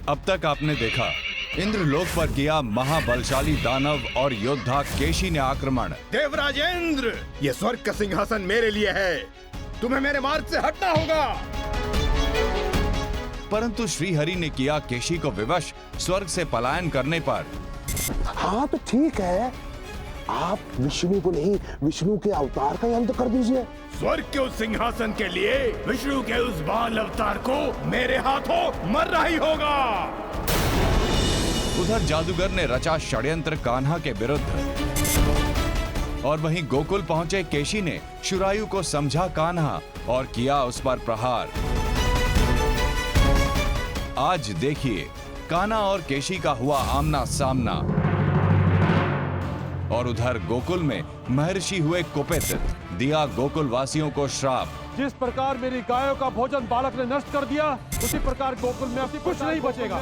अब तक आपने देखा इंद्रलोक पर किया महाबलशाली दानव और योद्धा केशी ने आक्रमण। देवराजेंद्र, ये स्वर्ग का सिंहासन मेरे लिए है, तुम्हें मेरे मार्ग से हटना होगा। परंतु श्रीहरि ने किया केशी को विवश स्वर्ग से पलायन करने पर। हाँ तो ठीक है, आप विष्णु को नहीं, विष्णु के अवतार का अंत कर दीजिए। स्वर्ग के उस सिंहासन के लिए विष्णु के उस बाल अवतार को मेरे हाथों मरना ही होगा। उधर जादूगर ने रचा षड्यंत्र कान्हा के विरुद्ध, और वहीं गोकुल पहुंचे केशी ने शुरायु को समझा कान्हा और किया उस पर प्रहार। आज देखिए कान्हा और केशी का हुआ आमना सामना। और उधर गोकुल में महर्षि हुए कुपित, दिया गोकुल वासियों को श्राप। जिस प्रकार मेरी गायों का भोजन बालक ने नष्ट कर दिया, उसी प्रकार गोकुल में अब कुछ नहीं बचेगा।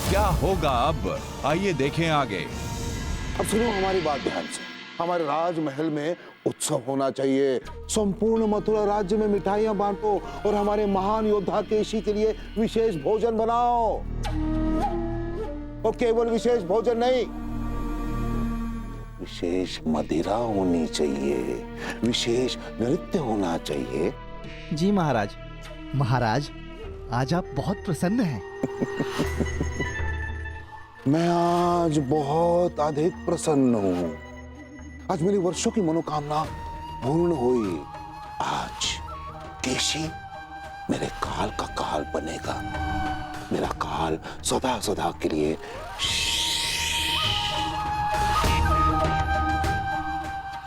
क्या होगा अब, आइए देखें आगे। अब सुनो हमारी बात ध्यान से। हमारे राजमहल में उत्सव होना चाहिए। संपूर्ण मथुरा राज्य में मिठाइयां बांटो और हमारे महान योद्धा केशी के लिए विशेष भोजन बनाओ। और केवल विशेष भोजन नहीं, विशेष मदिरा होनी चाहिए, विशेष नृत्य होना चाहिए। जी महाराज। महाराज, आज आप बहुत प्रसन्न हैं। मैं आज बहुत अधिक प्रसन्न हूं। आज मेरी वर्षों की मनोकामना पूर्ण हुई। आज केशी मेरे काल का काल बनेगा। मेरा काल सदा सदा के लिए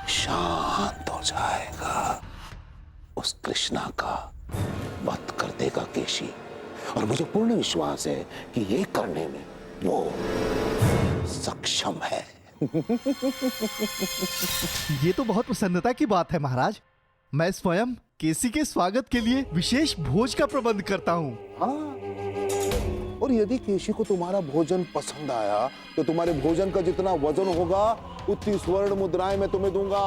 शांत हो जाएगा। उस कृष्णा का वध कर देगा केशी, और मुझे पूर्ण विश्वास है कि ये करने में वो सक्षम है। ये तो बहुत प्रसन्नता की बात है महाराज। मैं स्वयं केसी के स्वागत के लिए विशेष भोज का प्रबंध करता हूँ। हाँ, और यदि केशी को तुम्हारा भोजन पसंद आया तो तुम्हारे भोजन का जितना वजन होगा उतनी स्वर्ण मुद्राएं मैं तुम्हें दूंगा।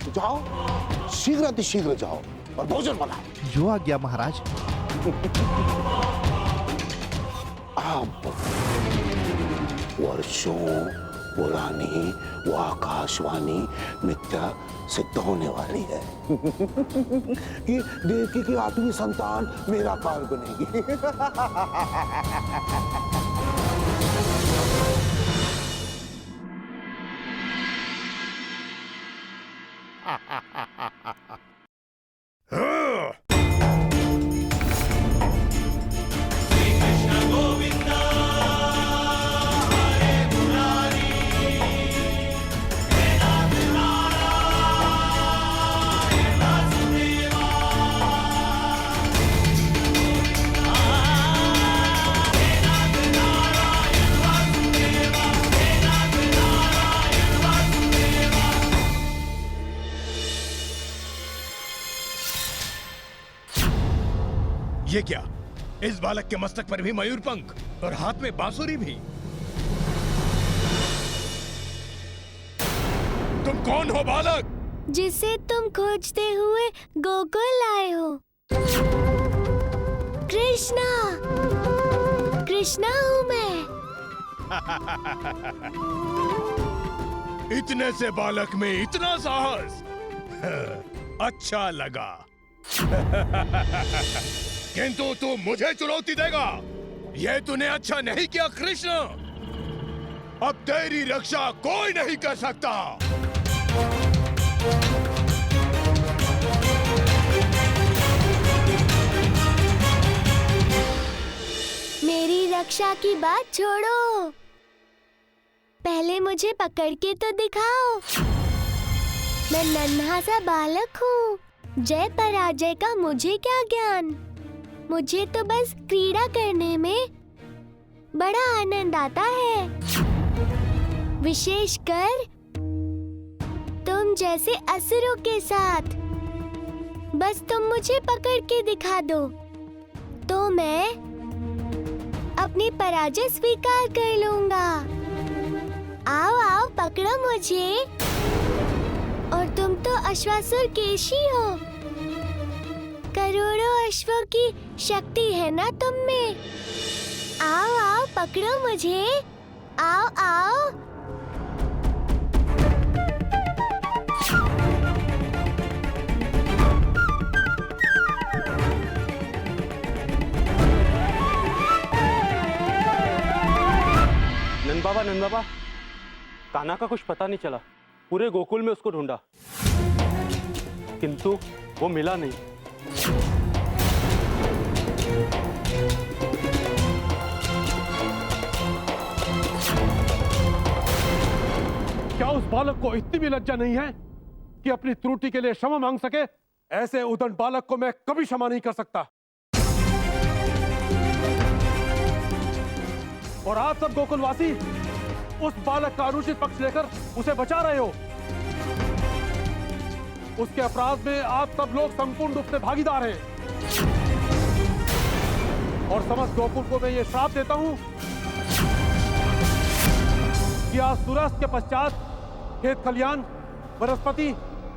तो जाओ, शीघ्र अतिशीघ्र जाओ और भोजन बनाओ। जो आज्ञा महाराज। अब वर्षों पुरानी वो आकाशवाणी मिथ्या सिद्ध होने वाली है कि देवकी की 8वीं संतान मेरा काल बनेगी। ये क्या? इस बालक के मस्तक पर भी मयूर पंख और हाथ में बांसुरी भी। तुम कौन हो बालक? जिसे तुम खोजते हुए गोकुल आए हो। कृष्णा, कृष्णा हूँ मैं। इतने से बालक में इतना साहस। अच्छा लगा। किंतु तू मुझे चुनौती देगा, यह तूने अच्छा नहीं किया कृष्ण। अब तेरी रक्षा कोई नहीं कर सकता। मेरी रक्षा की बात छोड़ो, पहले मुझे पकड़ के तो दिखाओ। मैं नन्हा सा बालक हूँ, जय पराजय का मुझे क्या ज्ञान। मुझे तो बस क्रीड़ा करने में बड़ा आनंद आता है, विशेषकर तुम जैसे असुरों के साथ। बस तुम मुझे पकड़ के दिखा दो तो मैं अपनी पराजय स्वीकार कर लूंगा। आओ आओ, पकड़ो मुझे। और तुम तो अश्वासुर केशी हो, करोड़ों अश्वों की शक्ति है ना तुम में। आओ आओ पकड़ो मुझे, आओ आओ। नंद बाबा, कान्हा का कुछ पता नहीं चला। पूरे गोकुल में उसको ढूंढा, किंतु वो मिला नहीं। क्या उस बालक को इतनी भी लज्जा नहीं है कि अपनी त्रुटि के लिए क्षमा मांग सके? ऐसे उदंड बालक को मैं कभी क्षमा नहीं कर सकता। और आप सब गोकुलवासी उस बालक का अनुचित पक्ष लेकर उसे बचा रहे हो। उसके अपराध में आप सब लोग संपूर्ण रूप से भागीदार हैं। और समस्त गोकुल को मैं ये श्राप देता हूं कि आज सूर्यास्त के पश्चात खेत खलियान, वनस्पति,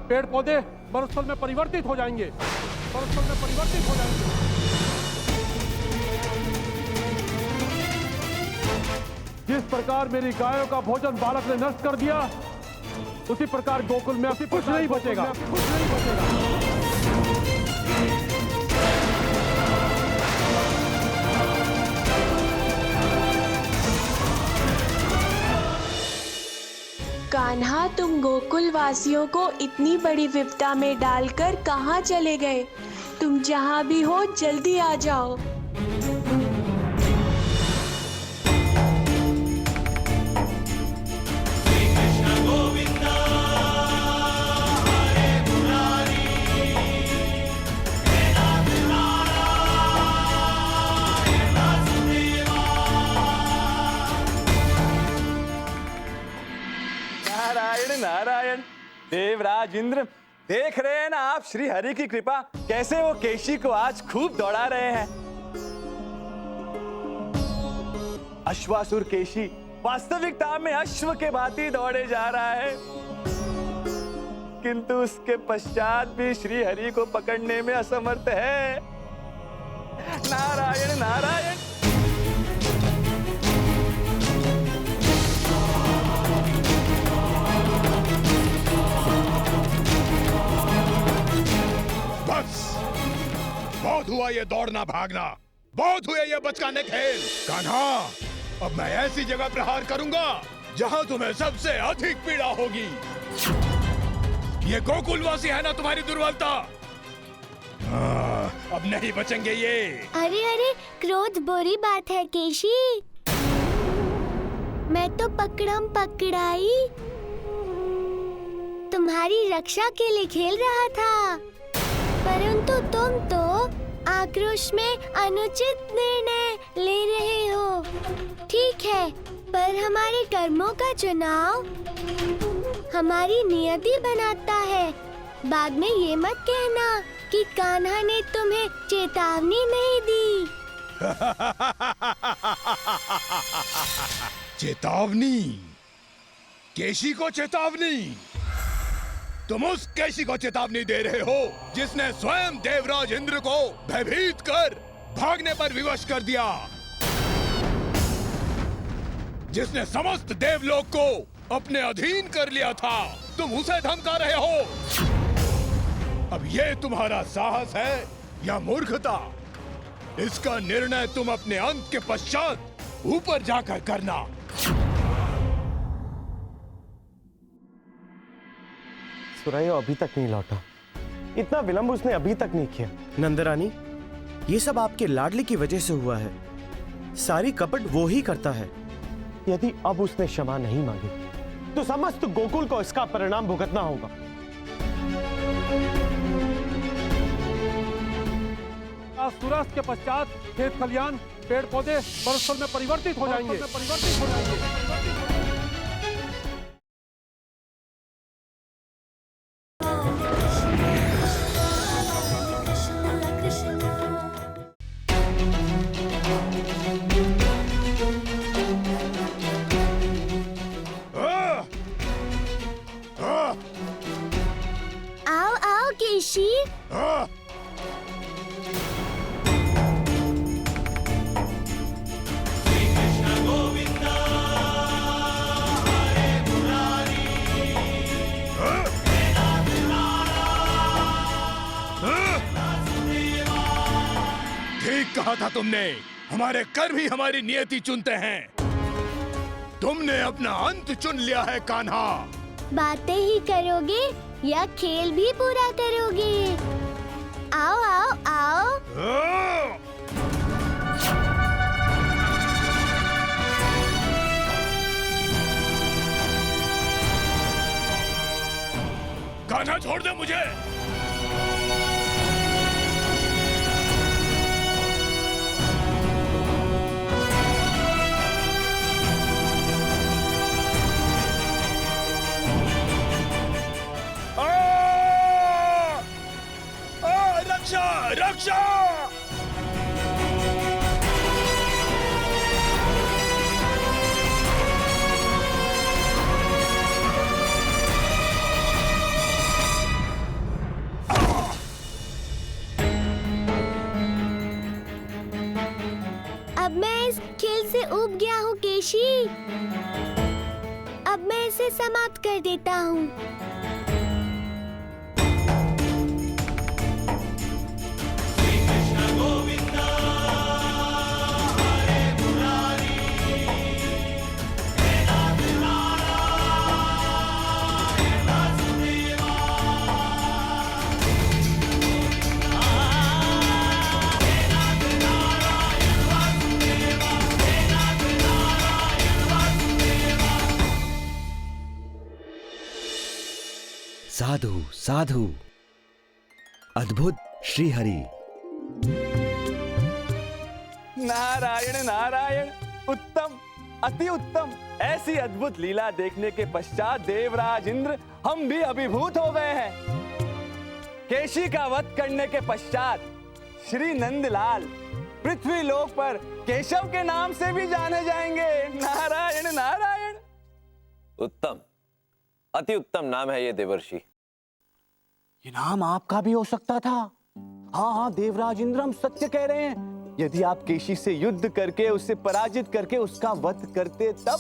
पेड़ पौधे मरुस्थल में परिवर्तित हो जाएंगे। मरुस्थल में परिवर्तित हो जाएंगे। जिस प्रकार मेरी गायों का भोजन बालक ने नष्ट कर दिया, उसी प्रकार गोकुल में कुछ नहीं बचेगा। कान्हा, तुम गोकुल वासियों को इतनी बड़ी विपदा में डालकर कहाँ चले गए? तुम जहाँ भी हो जल्दी आ जाओ। नारायण नारायण। देवराज इंद्र, देख रहे हैं ना आप श्री हरि की कृपा, कैसे वो केशी को आज खूब दौड़ा रहे हैं। अश्वासुर केशी वास्तविकता में अश्व के भांति दौड़े जा रहा है, किंतु उसके पश्चात भी श्री हरि को पकड़ने में असमर्थ है। नारायण नारायण। बहुत हुआ ये दौड़ना भागना, बहुत हुए ये बचकाने खेल। कान्हा, अब मैं ऐसी जगह प्रहार करूंगा जहां तुम्हें सबसे अधिक पीड़ा होगी। ये गोकुलवासी है ना तुम्हारी दुर्बलता, अब नहीं बचेंगे ये। अरे अरे, क्रोध बुरी बात है केशी। मैं तो पकड़म पकड़ाई तुम्हारी रक्षा के लिए खेल रहा था, परंतु तुम तो आक्रोश में अनुचित निर्णय ले रहे हो। ठीक है, पर हमारे कर्मों का चुनाव हमारी नियति बनाता है। बाद में ये मत कहना कि कान्हा ने तुम्हें चेतावनी नहीं दी। चेतावनी? केशी को चेतावनी? तुम उस केशी को चेतावनी दे रहे हो जिसने स्वयं देवराज इंद्र को भयभीत कर भागने पर विवश कर दिया, जिसने समस्त देवलोक को अपने अधीन कर लिया था। तुम उसे धमका रहे हो। अब ये तुम्हारा साहस है या मूर्खता, इसका निर्णय तुम अपने अंत के पश्चात ऊपर जाकर करना। सुरायो अभी तक नहीं लौटा, इतना विलंब उसने अभी तक नहीं किया। नंदरानी, ये सब आपके लाडले की वजह से हुआ है। सारी कपट वो ही करता है। यदि अब उसने क्षमा नहीं मांगी तो समस्त गोकुल को इसका परिणाम भुगतना होगा। सूर्यास्त के पश्चात खेत खलियान, पेड़ पौधे मरुस्थल में परिवर्तित हो जाएंगे। आओ आओ केशी। कहा था तुमने? हमारे कर्म ही हमारी नियति चुनते हैं। तुमने अपना अंत चुन लिया है कान्हा। बातें ही करोगे या खेल भी पूरा करोगे? आओ आओ आओ। कान्हा छोड़ दे मुझे। रक्षा रक्षा। अब मैं इस खेल से ऊब गया हूँ केशी। अब मैं इसे समाप्त कर देता हूँ। साधु साधु, अद्भुत श्री हरि। नारायण नारायण, उत्तम, अति उत्तम। ऐसी अद्भुत लीला देखने के पश्चात देवराज इंद्र हम भी अभिभूत हो गए हैं। केशी का वध करने के पश्चात श्री नंदलाल पृथ्वी लोक पर केशव के नाम से भी जाने जाएंगे। नारायण नारायण। उत्तम, अति उत्तम नाम है ये देवर्षि। ये नाम आपका भी हो सकता था। हाँ हाँ देवराज इंद्र, हम सत्य कह रहे हैं। यदि आप केशी से युद्ध करके उसे पराजित करके उसका वध करते तब,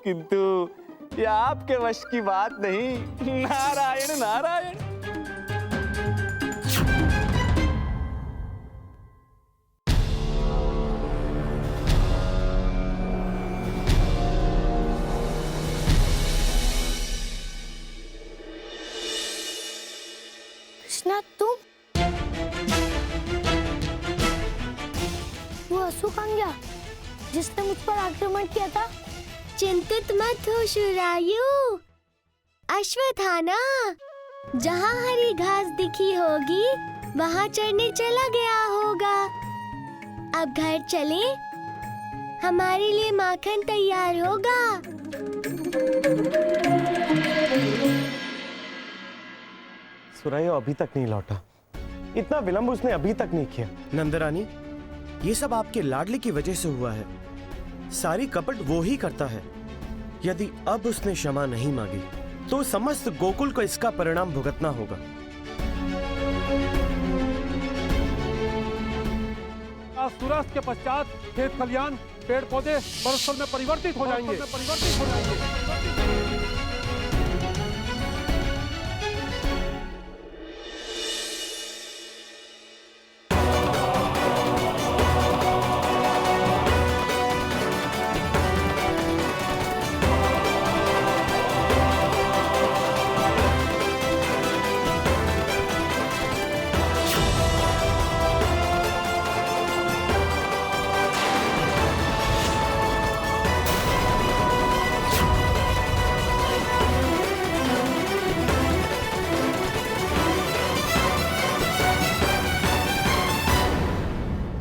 किंतु यह आपके वश की बात नहीं। नारायण नारायण। कृष्णा, तुम? वो असुर कहाँ गया जिसने मुझ पर आक्रमण किया था? चिंतित मत हो शुरायु, अश्वत्थामा जहाँ हरी घास दिखी होगी वहाँ चढ़ने चला गया होगा। अब घर चले, हमारे लिए माखन तैयार होगा। सुरायो अभी तक नहीं लौटा। इतना विलंब उसने अभी तक नहीं किया। नंदरानी, ये सब आपके लाडले की वजह से हुआ है। सारी कपट वो ही करता है। यदि अब उसने क्षमा नहीं मांगी तो समस्त गोकुल को इसका परिणाम भुगतना होगा। सूर्यास्त के पश्चात खेत खलियान, पेड़ पौधे वनस्थल में परिवर्तित हो जाएंगे।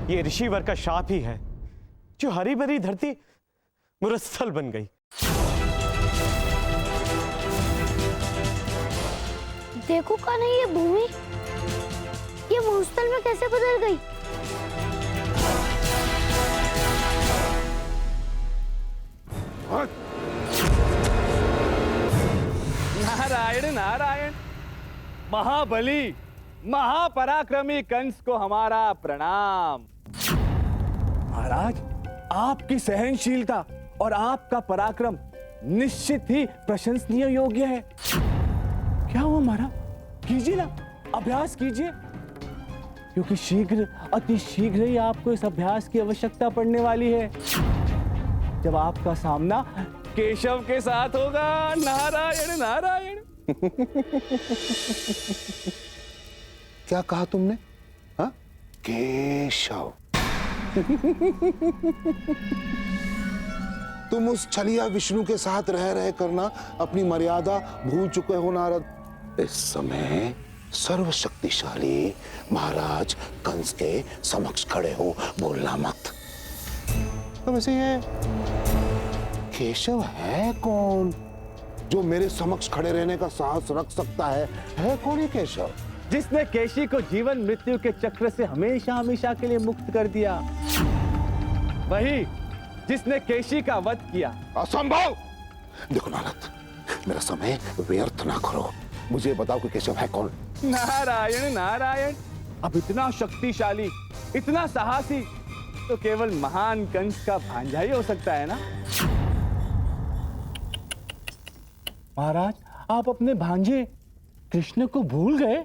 ये ऋषिवर का शाप ही है जो हरी भरी धरती मुरस्थल बन गई। देखो कन्हैया, ये भूमि ये मुरस्थल में कैसे बदल गई? नारायण नारायण। महाबली महापराक्रमी कंस को हमारा प्रणाम। महाराज, आपकी सहनशीलता और आपका पराक्रम निश्चित ही प्रशंसनीय योग्य है। क्या हुआ महाराज? कीजिए ना, अभ्यास कीजिए। क्योंकि शीघ्र, अति शीघ्र ही आपको इस अभ्यास की आवश्यकता पड़ने वाली है, जब आपका सामना केशव के साथ होगा। नारायण नारायण। क्या कहा तुमने? हाँ, केशव। तुम उस छलिया विष्णु के साथ रह रहे करना अपनी मर्यादा भूल चुके हो नारद। इस समय सर्वशक्तिशाली महाराज कंस के समक्ष खड़े हो, बोलना मत। तो वैसे ये केशव है कौन जो मेरे समक्ष खड़े रहने का साहस रख सकता है कौन है केशव? जिसने केशी को जीवन मृत्यु के चक्र से हमेशा हमेशा के लिए मुक्त कर दिया, वही जिसने केशी का वध किया। असंभव! देखो नारद, मेरा समय व्यर्थ ना करो, मुझे बताओ कि केशव है कौन? नारायण नारायण। अब इतना शक्तिशाली, इतना साहसी तो केवल महान कंस का भांजा ही हो सकता है ना। महाराज, आप अपने भांजे कृष्ण को भूल गए?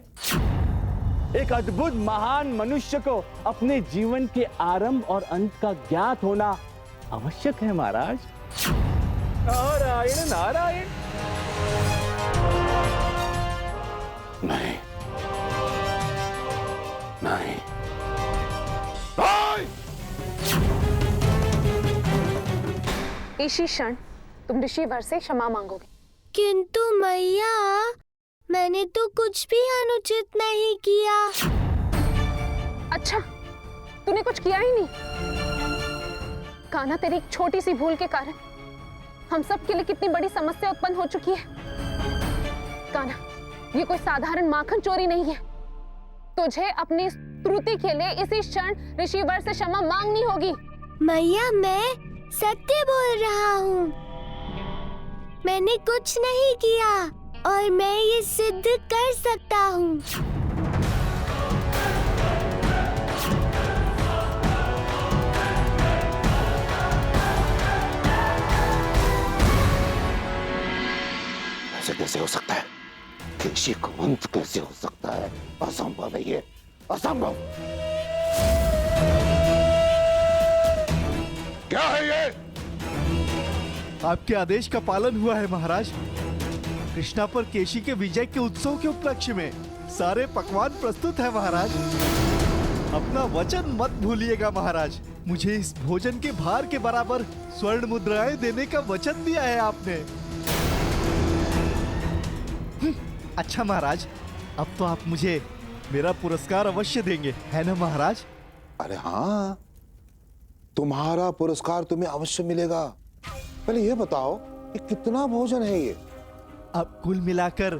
एक अद्भुत महान मनुष्य को अपने जीवन के आरंभ और अंत का ज्ञात होना आवश्यक है महाराज। नारायण नारायण। नहीं नहीं इसी क्षण तुम ऋषिवर से क्षमा मांगोगे। किंतु मैया, मैंने तो कुछ भी अनुचित नहीं किया। अच्छा, तूने कुछ किया ही नहीं? कान्हा, तेरी एक छोटी सी भूल के कारण हम सब के लिए कितनी बड़ी समस्या उत्पन्न हो चुकी है। कान्हा, ये कोई साधारण माखन चोरी नहीं है। तुझे अपनी त्रुटि के लिए इसी क्षण ऋषिवर से क्षमा मांगनी होगी। मैया, मैं सत्य बोल रहा हूँ। मैंने कुछ नहीं किया और मैं ये सिद्ध कर सकता हूँ। ऐसे कैसे हो सकता है? केशी का अंत कैसे हो सकता है? असंभव है ये, असंभव। क्या है ये? आपके आदेश का पालन हुआ है महाराज। कृष्णा पर केशी के विजय के उत्सव के उपलक्ष्य में सारे पकवान प्रस्तुत है महाराज। अपना वचन मत भूलिएगा महाराज। मुझे इस भोजन के भार के बराबर स्वर्ण मुद्राएं देने का वचन दिया है आपने। अच्छा महाराज, अब तो आप मुझे मेरा पुरस्कार अवश्य देंगे, है ना महाराज? अरे हाँ, तुम्हारा पुरस्कार तुम्हें अवश्य मिलेगा। पहले ये बताओ कि कितना भोजन है ये? अब कुल मिलाकर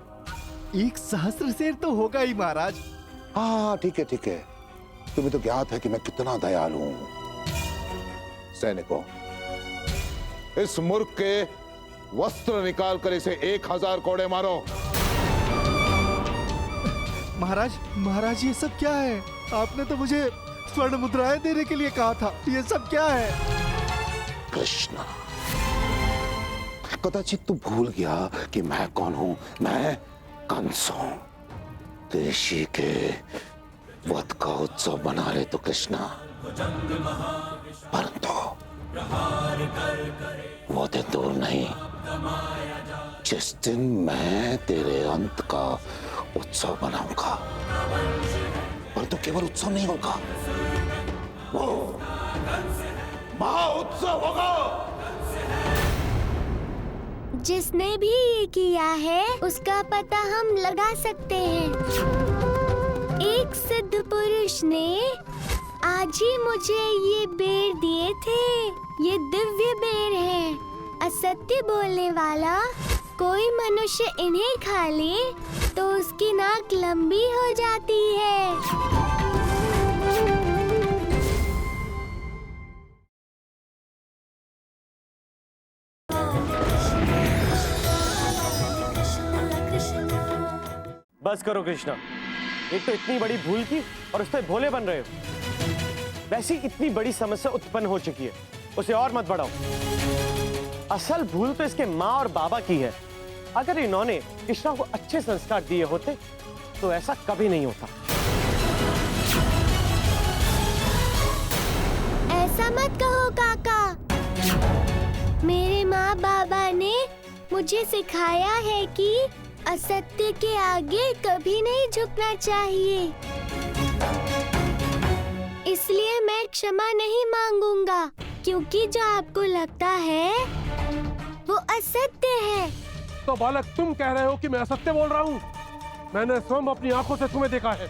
1 सहस्त्र सेर तो होगा ही महाराज। हाँ ठीक है ठीक है, तुम्हें तो ज्ञात है कि मैं कितना दयालु हूं। सैनिकों, इस मूर्ख के वस्त्र निकालकर इसे 1000 कोड़े मारो। महाराज, महाराज ये सब क्या है? आपने तो मुझे स्वर्ण मुद्राएं देने के लिए कहा था, ये सब क्या है? कृष्ण, कदाचित तू भूल गया कि मैं कौन हूं। मैं कंस हूं। केशी के वध का उत्सव बना ले तो कृष्णा, परंतु वो दिन दूर नहीं जिस दिन मैं तेरे अंत का उत्सव बनाऊंगा। परंतु केवल उत्सव नहीं होगा, वो महाउत्सव होगा। जिसने भी ये किया है उसका पता हम लगा सकते हैं। एक सिद्ध पुरुष ने आज ही मुझे ये बेर दिए थे। ये दिव्य बेर है। असत्य बोलने वाला कोई मनुष्य इन्हें खा ले तो उसकी नाक लंबी हो जाती है। बस करो कृष्णा, एक तो इतनी बड़ी भूल की और उस पर भोले बन रहे हो। वैसी इतनी बड़ी समस्या उत्पन्न हो चुकी है, उसे और मत बढ़ाओ। असल भूल तो इसके माँ और बाबा की है। अगर इन्होंने कृष्णा को अच्छे संस्कार दिए होते तो ऐसा कभी नहीं होता। मत कहो काका। मेरे माँ बाबा ने मुझे सिखाया है कि असत्य के आगे कभी नहीं झुकना चाहिए। इसलिए मैं क्षमा नहीं मांगूंगा, क्योंकि जो आपको लगता है वो असत्य है। तो बालक, तुम कह रहे हो कि मैं असत्य बोल रहा हूँ? मैंने स्वयं अपनी आंखों से तुम्हें देखा है।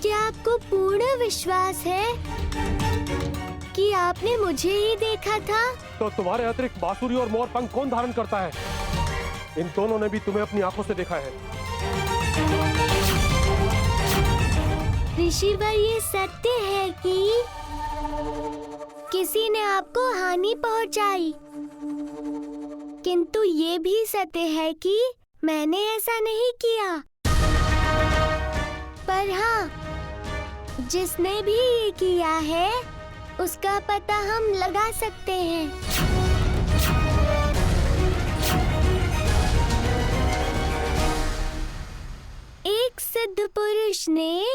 क्या आपको पूर्ण विश्वास है कि आपने मुझे ही देखा था? तो तुम्हारे अतिरिक्त बांसुरी और मोर पंख कौन धारण करता है? इन दोनों ने भी तुम्हें अपनी आंखों से देखा है। ऋषिवर, ये सत्य है कि किसी ने आपको हानि पहुंचाई, किंतु ये भी सत्य है कि मैंने ऐसा नहीं किया। पर हाँ, जिसने भी ये किया है उसका पता हम लगा सकते हैं। एक सिद्ध पुरुष ने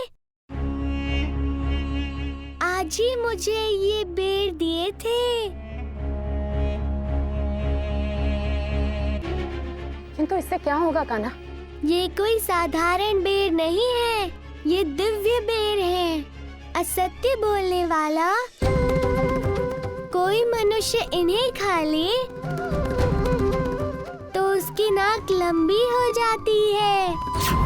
आज ही मुझे ये बेर दिए थे। किंतु इससे क्या होगा कान्हा? ये कोई साधारण बेर नहीं है, ये दिव्य बेर है। असत्य बोलने वाला कोई मनुष्य इन्हें खा ले तो उसकी नाक लंबी हो जाती है।